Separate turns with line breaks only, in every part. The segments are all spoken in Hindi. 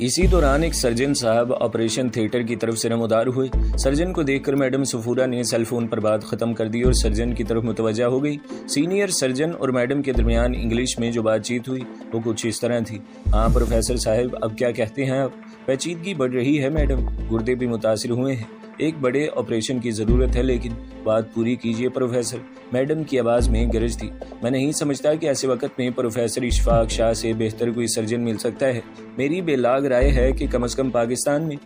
इसी दौरान एक सर्जन साहब ऑपरेशन थिएटर की तरफ से नमोदार हुए। सर्जन को देखकर मैडम सफूरा ने सेलफोन पर बात खत्म कर दी और सर्जन की तरफ मुतवज्जा हो गई। सीनियर सर्जन और मैडम के दरमियान इंग्लिश में जो बातचीत हुई वो कुछ इस तरह थी। हाँ प्रोफेसर साहब, अब क्या कहते हैं आप? पेचीदगी बढ़ रही है मैडम, गुर्दे भी मुतासिर हुए हैं, एक बड़े ऑपरेशन की ज़रूरत है, लेकिन बात पूरी कीजिए प्रोफेसर। मैडम की आवाज़ में गरज थी। मैं नहीं समझता कि ऐसे वक्त में प्रोफेसर इशफाक शाह से बेहतर कोई सर्जन मिल सकता है। मेरी बेलाग राय है कि कम से कम पाकिस्तान में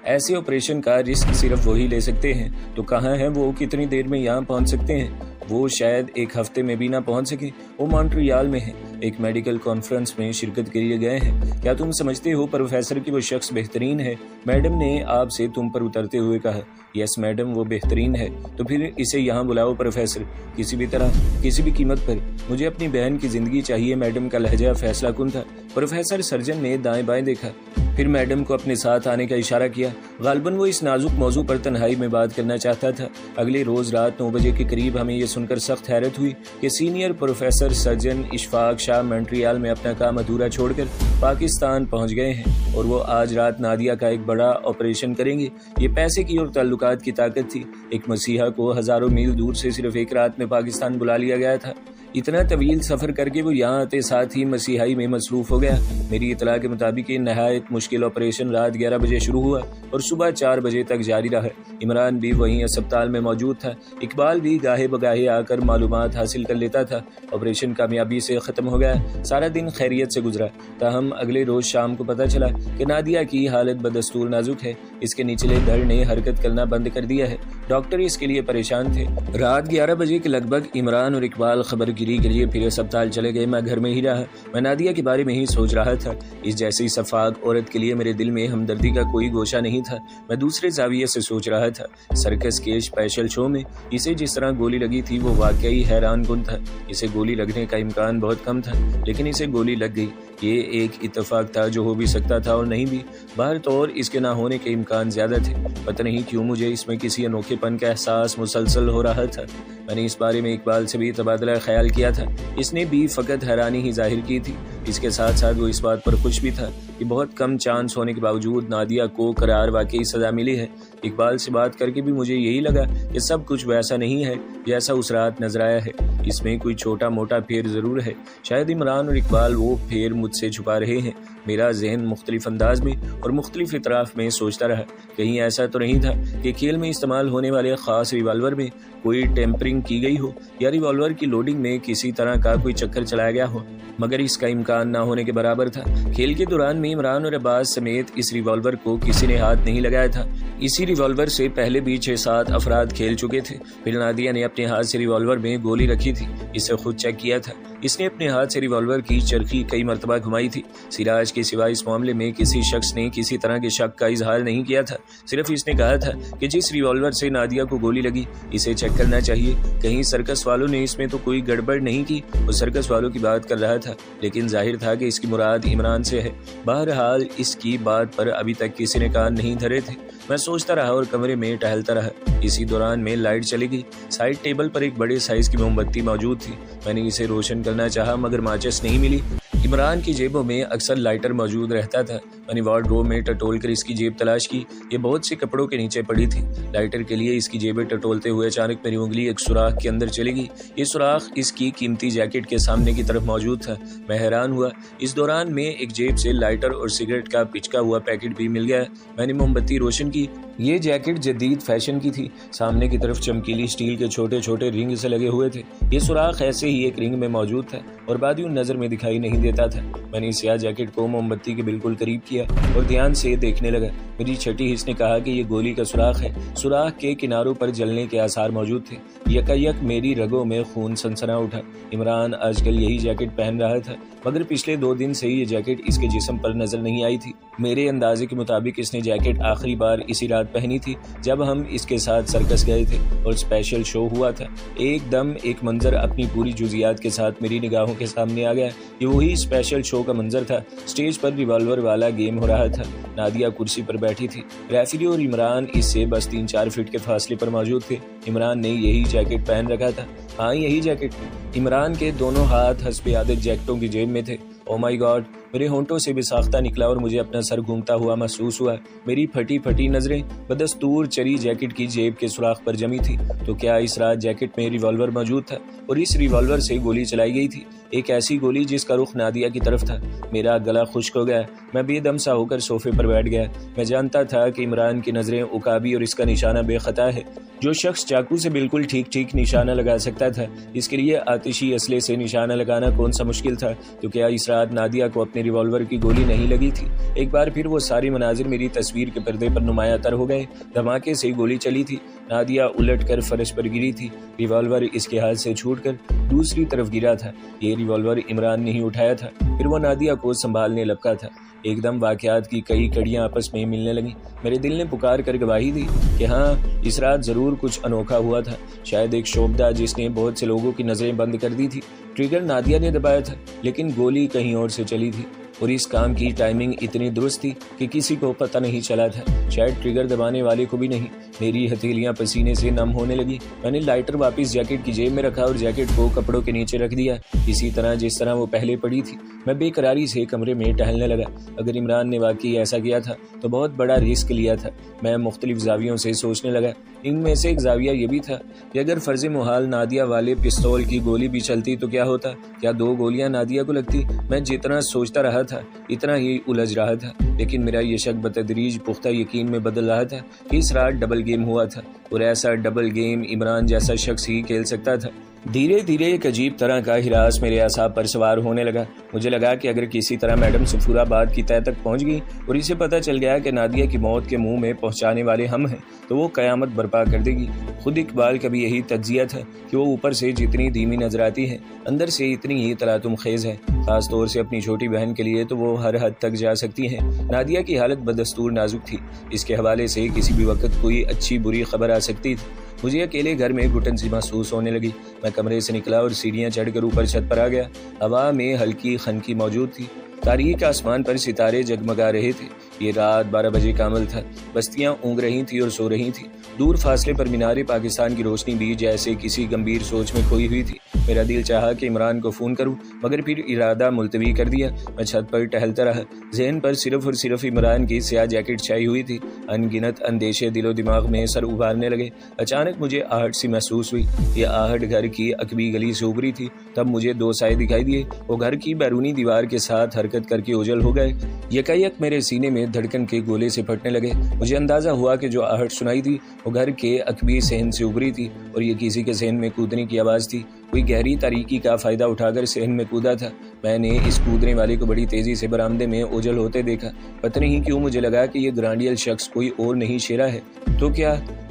ऐसे ऑपरेशन का रिस्क सिर्फ वही ले सकते हैं। तो कहाँ हैं वो? कितनी देर में यहाँ पहुँच सकते हैं? वो शायद एक हफ्ते में भी ना पहुंच सके। वो मॉन्ट्रियल में है, एक मेडिकल कॉन्फ्रेंस में शिरकत के लिए गए हैं। क्या तुम समझते हो प्रोफेसर कि वो शख्स बेहतरीन है? मैडम ने आपसे तुम पर उतरते हुए कहा। यस मैडम, वो बेहतरीन है। तो फिर इसे यहाँ बुलाओ प्रोफेसर, किसी भी तरह, किसी भी कीमत पर। मुझे अपनी बहन की जिंदगी चाहिए। मैडम का लहजा फैसला कुन था। प्रोफेसर सर्जन ने दाएं बाएं देखा, फिर मैडम को अपने साथ आने का इशारा किया। गालिबन वो इस नाजुक मौजू पर तन्हाई में बात करना चाहता था। अगले रोज रात 9 बजे के करीब हमें ये सुनकर सख्त हैरत हुई कि senior professor surgeon Ishfaq Shah Montreal में अपना काम अधूरा छोड़कर पाकिस्तान पहुंच गए हैं और वो आज रात नादिया का एक बड़ा ऑपरेशन करेंगे। ये पैसे की और ताल्लुकात की ताकत थी। एक मसीहा को हजारों मील दूर से सिर्फ एक रात में पाकिस्तान बुला लिया गया था। इतना तवील सफर करके वो यहाँ आते साथ ही मसीहाई में मसरूफ हो गया। मेरी इतला के मुताबिक नहायत मुश्किल ऑपरेशन रात 11 बजे शुरू हुआ और सुबह 4 बजे तक जारी रहा। इमरान भी वहीं अस्पताल में मौजूद था। इकबाल भी गाहे बगाहे आकर मालूमात हासिल कर लेता था। ऑपरेशन कामयाबी से खत्म हो गया। सारा दिन खैरियत से गुजरा। ताहम अगले रोज शाम को पता चला कि नादिया की हालत बदस्तूर नाजुक है। इसके निचले धड़ ने हरकत करना बंद कर दिया है। डॉक्टर इसके लिए परेशान थे। रात 11 बजे के लगभग इमरान और इकबाल खबर गिरी के लिए फिर अस्पताल चले गए। मैं घर में ही रहा। मैं नादिया के बारे में ही सोच रहा था। इस जैसी सफाक औरत के लिए मेरे दिल में हमदर्दी का कोई गोशा नहीं था। मैं दूसरे जाविये से सोच रहा था। सर्कस के स्पेशल शो में इसे जिस तरह गोली लगी थी वो वाकई हैरान कुन था। इसे गोली लगने का इम्कान बहुत कम था, लेकिन इसे गोली लग गई। ये एक इत्तेफाक था जो हो भी सकता था और नहीं भी। बाहर तौर इसके ना होने के इम्कान ज्यादा थे। पता नहीं क्यों मुझे इसमें किसी अनोखेपन का एहसास मुसलसल हो रहा था। मैंने इस बारे में इकबाल से भी तबादला ख्याल किया था। इसने भी फकत हैरानी ही जाहिर की थी। इसके साथ साथ वो इस बात पर खुश भी था कि बहुत कम चांस होने के बावजूद नादिया को करार वाकई सजा मिली है। इकबाल से बात करके भी मुझे यही लगा कि सब कुछ वैसा नहीं है जैसा उस रात नजर आया है। इसमें कोई छोटा मोटा फेर जरूर है। शायद इमरान और इकबाल वो फेर मुझसे छुपा रहे हैं। मेरा जहन मुख्तलिफ अंदाज में और मुख्तलिफ इतराफ में सोचता रहा। कहीं ऐसा तो नहीं था कि खेल में इस्तेमाल होने वाले खास रिवॉल्वर में कोई टेम्परिंग की गई हो या रिवॉल्वर की लोडिंग में किसी तरह का कोई चक्कर चलाया गया हो, मगर इसका इम्कान ना होने के बराबर था। खेल के दौरान में इमरान और अब्बास समेत इस रिवॉल्वर को किसी ने हाथ नहीं लगाया था। इसी रिवॉल्वर से पहले भी 6-7 अफराद खेल चुके थे। फिर नादिया ने अपने हाथ से रिवॉल्वर में गोली रखी थी। इसे खुद चेक किया था। इसने अपने हाथ से रिवॉल्वर की चरखी कई मरतबा घुमाई थी। सिराज के सिवा इस मामले में किसी शख्स ने किसी तरह के शक का इजहार नहीं किया था। सिर्फ इसने कहा था कि जिस रिवॉल्वर से नादिया को गोली लगी इसे चेक करना चाहिए। कहीं सर्कस वालों ने इसमें तो कोई गड़बड़ नहीं की। वो सर्कस वालों की बात कर रहा था, लेकिन जाहिर था कि इसकी मुराद इमरान से है। बहरहाल इसकी बात पर अभी तक किसी ने कान नहीं धरे थे। मैं सोचता रहा और कमरे में टहलता रहा। इसी दौरान में लाइट चली गई। साइड टेबल पर एक बड़े साइज की मोमबत्ती मौजूद थी। मैंने इसे रोशन करना चाहा मगर माचिस नहीं मिली। इमरान की जेबों में अक्सर लाइटर मौजूद रहता था। मैंने वार्डरोब में टटोल कर इसकी जेब तलाश की। ये बहुत से कपड़ों के नीचे पड़ी थी। लाइटर के लिए इसकी जेबें टटोलते हुए अचानक मेरी उंगली एक सुराख के अंदर चली गई। ये सुराख इसकी कीमती जैकेट के सामने की तरफ मौजूद था। मैं हैरान हुआ। इस दौरान में एक जेब से लाइटर और सिगरेट का पिचका हुआ पैकेट भी मिल गया। मैंने मोमबत्ती रोशन की। ये जैकेट जदीद फैशन की थी। सामने की तरफ चमकीली स्टील के छोटे छोटे रिंग से लगे हुए थे। ये सुराख ऐसे ही एक रिंग में मौजूद था और बाद यूं नजर में दिखाई नहीं देता था। मैंने इस सियाह जैकेट को मोमबत्ती के बिल्कुल करीब किया और ध्यान से देखने लगा। मेरी छठी हिस्स ने कहा कि ये गोली का सुराख है। सुराख के किनारों पर जलने के आसार मौजूद थे। यकायक मेरी रगों में खून सनसना उठा। इमरान आजकल यही जैकेट पहन रहा था, मगर पिछले 2 दिन से ये जैकेट इसके जिस्म पर नजर नहीं आई थी। मेरे अंदाजे के मुताबिक इसने जैकेट आखिरी बार इसी रात पहनी थी जब हम इसके साथ सर्कस गए थे और स्पेशल शो हुआ था। एकदम एक मंजर अपनी पूरी जुजियात के साथ मेरी निगाहों के सामने आ गया। ये वही स्पेशल शो का मंजर था। स्टेज पर रिवॉल्वर वाला गेम हो रहा था। नादिया कुर्सी पर बैठी थी। रेफरी और इमरान इससे बस 3-4 फीट के फासले पर मौजूद थे। इमरान ने यही जैकेट पहन रखा था। हाँ, यही जैकेट। इमरान के दोनों हाथ हस्बे आदत जैकेटों की जेब में थे ओ माय गॉड, मेरे होंठों से बेसाख्ता निकला और मुझे अपना सर घूमता हुआ महसूस हुआ। मेरी फटी फटी नजरें बदस्तूर चरी जैकेट की जेब के सुराख पर जमी थी। तो क्या इस रात जैकेट में रिवॉल्वर मौजूद था और इस रिवॉल्वर से गोली चलाई गई थी, एक ऐसी गोली जिसका रुख नादिया की तरफ था। मेरा गला खुश्क हो गया। मैं बेदम सा होकर सोफे पर बैठ गया। मैं जानता था कि इमरान की नजरें उकाबी और इसका निशाना बेखता है। जो शख्स चाकू से बिल्कुल ठीक ठीक निशाना लगा सकता था, इसके लिए आतिशी असले से निशाना लगाना कौन सा मुश्किल था। तो क्या इस रात नादिया को अपने रिवॉल्वर की गोली नहीं लगी थी। एक बार फिर वो सारी मनाजिर मेरी तस्वीर के पर्दे पर नुमाया तर हो गए। धमाके से गोली चली थी। नादिया उलट कर फर्श पर गिरी थी। रिवॉल्वर इसके हाथ से छूटकर दूसरी तरफ गिरा था। ये रिवॉल्वर इमरान ने ही उठाया था। फिर वो नादिया को संभालने लपका था। एकदम वाकयात की कई कड़ियां आपस में मिलने लगी। मेरे दिल ने पुकार कर गवाही दी कि हाँ, इस रात जरूर कुछ अनोखा हुआ था। शायद एक शोबदा जिसने बहुत से लोगों की नजरें बंद कर दी थी। ट्रिगर नादिया ने दबाया था, लेकिन गोली कहीं और से चली थी और इस काम की टाइमिंग इतनी दुरुस्त थी कि किसी को पता नहीं चला था, शायद ट्रिगर दबाने वाले को भी नहीं। मेरी हथेलियां पसीने से नम होने लगी। मैंने लाइटर वापस जैकेट की जेब में रखा और जैकेट को कपड़ों के नीचे रख दिया, इसी तरह जिस तरह वो पहले पड़ी थी। मैं बेकरारी से कमरे में टहलने लगा। अगर इमरान ने वाकई ऐसा किया था तो बहुत बड़ा रिस्क लिया था। मैं मुख्तलिफ जावियों से सोचने लगा। इनमें से एक जाविया ये भी था कि अगर फर्ज मुहाल नादिया वाले पिस्तौल की गोली भी चलती तो क्या होता। क्या 2 गोलियां नादिया को लगती। मैं जितना सोचता रहा था इतना ही उलझ रहा था, लेकिन मेरा ये शक बतदरीज पुख्ता यकीन में बदल रहा था कि इस रात डबल गेम हुआ था और ऐसा डबल गेम इमरान जैसा शख्स ही खेल सकता था। धीरे धीरे एक अजीब तरह का हिरास मेरे असाब पर सवार होने लगा। मुझे लगा कि अगर किसी तरह मैडम सफूरा बात की तह तक पहुंच गई और इसे पता चल गया कि नादिया की मौत के मुंह में पहुंचाने वाले हम हैं, तो वो कयामत बर्पा कर देगी। खुद इकबाल का भी यही तज्जिया था कि वो ऊपर से जितनी धीमी नजर आती है, अंदर से इतनी ही तलातुम खेज है। खास तौर से अपनी छोटी बहन के लिए तो वो हर हद तक जा सकती है। नादिया की हालत बदस्तूर नाजुक थी। इसके हवाले से किसी भी वक्त कोई अच्छी बुरी खबर आ सकती थी। मुझे अकेले घर में घुटन सी महसूस होने लगी। मैं कमरे से निकला और सीढ़ियां चढ़कर ऊपर छत पर आ गया। हवा में हल्की खनकी मौजूद थी। तारीख आसमान पर सितारे जगमगा रहे थे। ये रात 12 बजे का अमल था। बस्तियां ऊँग रही थी और सो रही थी। दूर फासले पर मीनारे पाकिस्तान की रोशनी भी जैसे किसी गंभीर सोच में खोई हुई थी। मेरा दिल चाहा कि इमरान को फोन करूं, मगर फिर इरादा मुलतवी कर दिया। मैं छत पर टहलता रहा। ज़हन पर सिर्फ और सिर्फ इमरान की स्याह जैकेट छाई हुई थी। अनगिनत अंदेशे दिलो दिमाग में सर उभारने लगे। अचानक मुझे आहट सी महसूस हुई। ये आहट घर की अकबी गली से उभरी थी। तब मुझे 2 साए दिखाई दिए। वो घर की बैरूनी दीवार के साथ हरकत करके ओझल हो गए। यकायक मेरे सीने में धड़कन के गोले से फटने लगे। मुझे अंदाजा हुआ कि जो आहट सुनाई थी वो घर के अकबी सहन से उभरी थी और ये किसी के सहन में कूदने की आवाज़ थी। कोई गहरी तारीकी का फायदा उठाकर सहन में कूदा था। मैंने इस कूदने वाले को बड़ी तेजी से बरामदे में ओझल होते देखा। पता नहीं क्यों मुझे लगा कि ये ग्रांडियल शख्स कोई और नहीं शेरा है। तो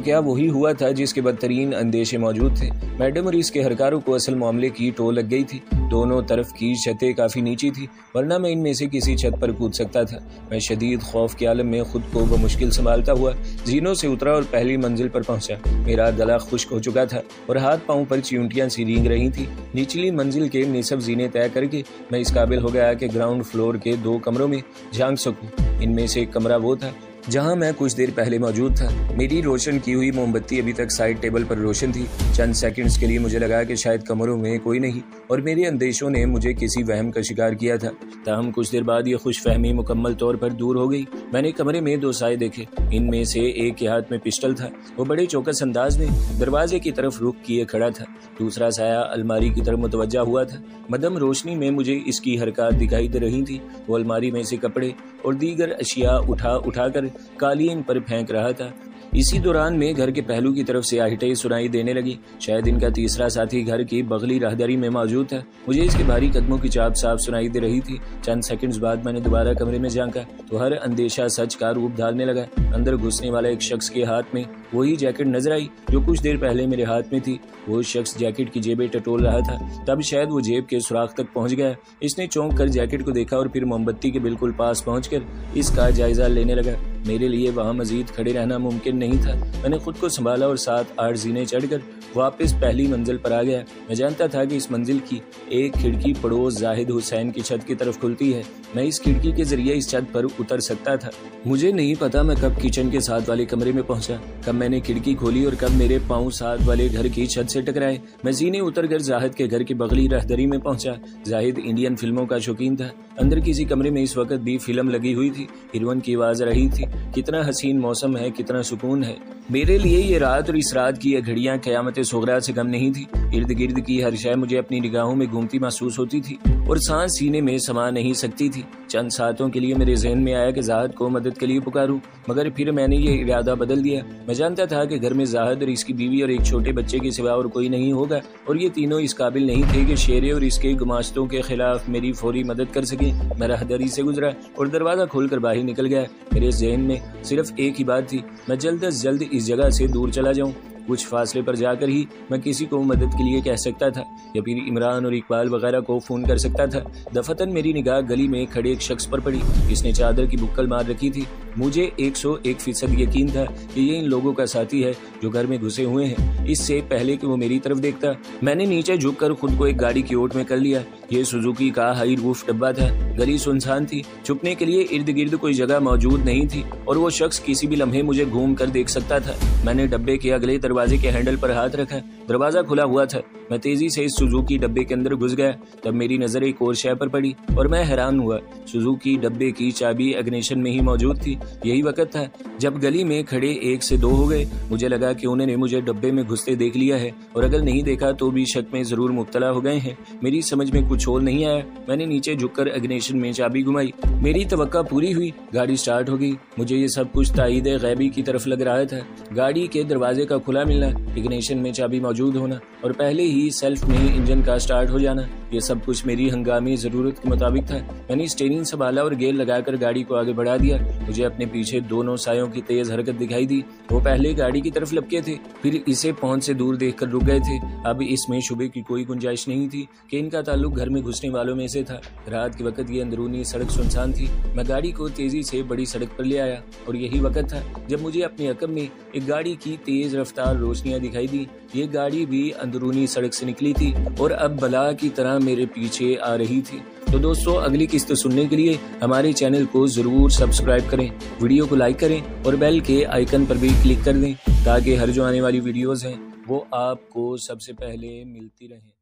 क्या वही हुआ था जिसके बदतरीन अंदेशे मौजूद थे। मैडम और इसके हरकारों को असल मामले की टो लग गई थी। दोनों तरफ की छतें काफी नीची थी, वरना मैं इनमें से किसी छत पर कूद सकता था। मैं शदीद खौफ के आलम में खुद को बमुश्किल संभालता हुआ जीनों से उतरा और पहली मंजिल पर पहुंचा। मेरा गला खुश्क हो चुका था और हाथ पांव पर चियूंटियां सी रेंग रही थी। निचली मंजिल के निसब जीने तय करके मैं इस काबिल हो गया कि ग्राउंड फ्लोर के 2 कमरों में झांक सकूं। इनमें से एक कमरा वो था जहां मैं कुछ देर पहले मौजूद था। मेरी रोशन की हुई मोमबत्ती अभी तक साइड टेबल पर रोशन थी। चंद सेकंड्स के लिए मुझे लगा कि शायद कमरों में कोई नहीं और मेरे अंदेशों ने मुझे किसी वहम का शिकार किया था। ताहम कुछ देर बाद ये खुशफहमी मुकम्मल तौर पर दूर हो गई। मैंने कमरे में 2 साए देखे। इनमें से एक के हाथ में पिस्टल था। वो बड़े चौकस अंदाज में दरवाजे की तरफ रुख किए खड़ा था। दूसरा साया अलमारी की तरफ मुतवज्जा हुआ था। मदम रोशनी में मुझे इसकी हरकत दिखाई दे रही थी। वो अलमारी में से कपड़े और दीगर अशिया उठाकर कालीन पर फेंक रहा था। इसी दौरान में घर के पहलू की तरफ से आहटें सुनाई देने लगी। शायद इनका तीसरा साथी घर की बगली राहदारी में मौजूद था। मुझे इसके भारी कदमों की चाप साफ सुनाई दे रही थी। चंद सेकंड्स बाद मैंने दोबारा कमरे में झांका तो हर अंदेशा सच का रूप धारने लगा। अंदर घुसने वाला एक शख्स के हाथ में वही जैकेट नजर आई जो कुछ देर पहले मेरे हाथ में थी। वो शख्स जैकेट की जेबें टटोल रहा था। तब शायद वो जेब के सुराख तक पहुंच गया। इसने चौंक कर जैकेट को देखा और फिर मोमबत्ती के बिल्कुल पास पहुंचकर इसका जायजा लेने लगा। मेरे लिए वहां मजीद खड़े रहना मुमकिन नहीं था। मैंने खुद को संभाला और 7-8 जीने चढ़कर वापस पहली मंजिल पर आ गया। मैं जानता था कि इस मंजिल की एक खिड़की पड़ोस जाहिद हुसैन की छत की तरफ खुलती है। मैं इस खिड़की के जरिए इस छत पर उतर सकता था। मुझे नहीं पता मैं कब किचन के साथ वाले कमरे में पहुंचा, कब मैंने खिड़की खोली और कब मेरे पांव साथ वाले घर की छत से टकराए। मैं सीने उतरकर जाहिद के घर की बगली रहदरी में पहुंचा। जाहिद इंडियन फिल्मों का शौकीन था। अंदर किसी कमरे में इस वक्त भी फिल्म लगी हुई थी। हीरोइन की आवाज रही थी, कितना हसीन मौसम है, कितना सुकून है। मेरे लिए ये रात और इस रात की ये घड़ियां क़यामत सुगरा से कम नहीं थी। इर्द गिर्द की हर शय मुझे अपनी निगाहों में घूमती महसूस होती थी और सांस सीने में समा नहीं सकती थी। चंद सातों के लिए मेरे जहन में आया कि जाहिद को मदद के लिए पुकारूं, मगर फिर मैंने ये इरादा बदल दिया। मैं जानता था कि घर में जाहिद और इसकी बीवी और एक छोटे बच्चे के सिवा और कोई नहीं होगा, और ये तीनों इस काबिल नहीं थे कि शेरे और इसके गुमाश्तों के खिलाफ मेरी फौरी मदद कर सके। मैं राहदरी से गुजरा और दरवाजा खोलकर बाहर निकल गया। मेरे जहन में सिर्फ एक ही बात थी, मैं जल्द से जल्द इस जगह से दूर चला जाऊं। कुछ फासले पर जाकर ही मैं किसी को मदद के लिए कह सकता था, या फिर इमरान और इकबाल वगैरह को फोन कर सकता था। दफतन मेरी निगाह गली में खड़े एक शख्स पर पड़ी, जिसने चादर की बुक्कल मार रखी थी। मुझे 101% यकीन था कि ये इन लोगों का साथी है जो घर में घुसे हुए हैं। इससे पहले कि वो मेरी तरफ देखता, मैंने नीचे झुककर खुद को एक गाड़ी की ओट में कर लिया। ये सुजुकी का हाई रूफ डब्बा था। गली सुनसान थी, छुपने के लिए इर्द गिर्द कोई जगह मौजूद नहीं थी और वो शख्स किसी भी लम्हे मुझे घूम कर देख सकता था। मैंने डब्बे के अगले दरवाजे के हैंडल पर हाथ रखा। दरवाजा खुला हुआ था। मैं तेजी से इस सुजुकी डब्बे के अंदर घुस गया। तब मेरी नजर एक और शय पर पड़ी और मैं हैरान हुआ। सुजुकी डब्बे की चाबी इग्निशन में ही मौजूद थी। यही वक्त था जब गली में खड़े 1 से 2 हो गए। मुझे लगा कि उन्होंने मुझे डब्बे में घुसते देख लिया है, और अगर नहीं देखा तो भी शक में जरूर मुब्तला हो गए हैं। मेरी समझ में कुछ और नहीं आया। मैंने नीचे झुककर इग्निशन में चाबी घुमाई। मेरी तवक्का पूरी हुई। गाड़ी स्टार्ट हो गई। मुझे ये सब कुछ ताईद गैबी की तरफ लग रहा था। गाड़ी के दरवाजे का खुला मिलना, इग्निशन में चाबी मौजूद होना और पहले ही सेल्फ में इंजन का स्टार्ट हो जाना, ये सब कुछ मेरी हंगामी जरूरत के मुताबिक था। मैंने स्टीयरिंग संभाला और गेयर लगाकर गाड़ी को आगे बढ़ा दिया। मुझे अपने पीछे दोनों सायों की तेज हरकत दिखाई दी। वो पहले गाड़ी की तरफ लपके थे, फिर इसे पहुंच से दूर देखकर रुक गए थे। अब इसमें शुबे की कोई गुंजाइश नहीं थी कि इनका ताल्लुक घर में घुसने वालों में से था। रात के वक्त ये अंदरूनी सड़क सुनसान थी। मैं गाड़ी को तेजी से बड़ी सड़क पर ले आया और यही वक्त था जब मुझे अपने अकब में एक गाड़ी की तेज रफ्तार रोशनियां दिखाई दी। ये गाड़ी भी अंदरूनी सड़क से निकली थी और अब बला की तरह मेरे पीछे आ रही थी। तो दोस्तों, अगली किस्त सुनने के लिए हमारे चैनल को जरूर सब्सक्राइब करें, वीडियो को लाइक करें और बेल के आइकन पर भी क्लिक कर दें, ताकि हर जो आने वाली वीडियोस हैं वो आपको सबसे पहले मिलती रहें।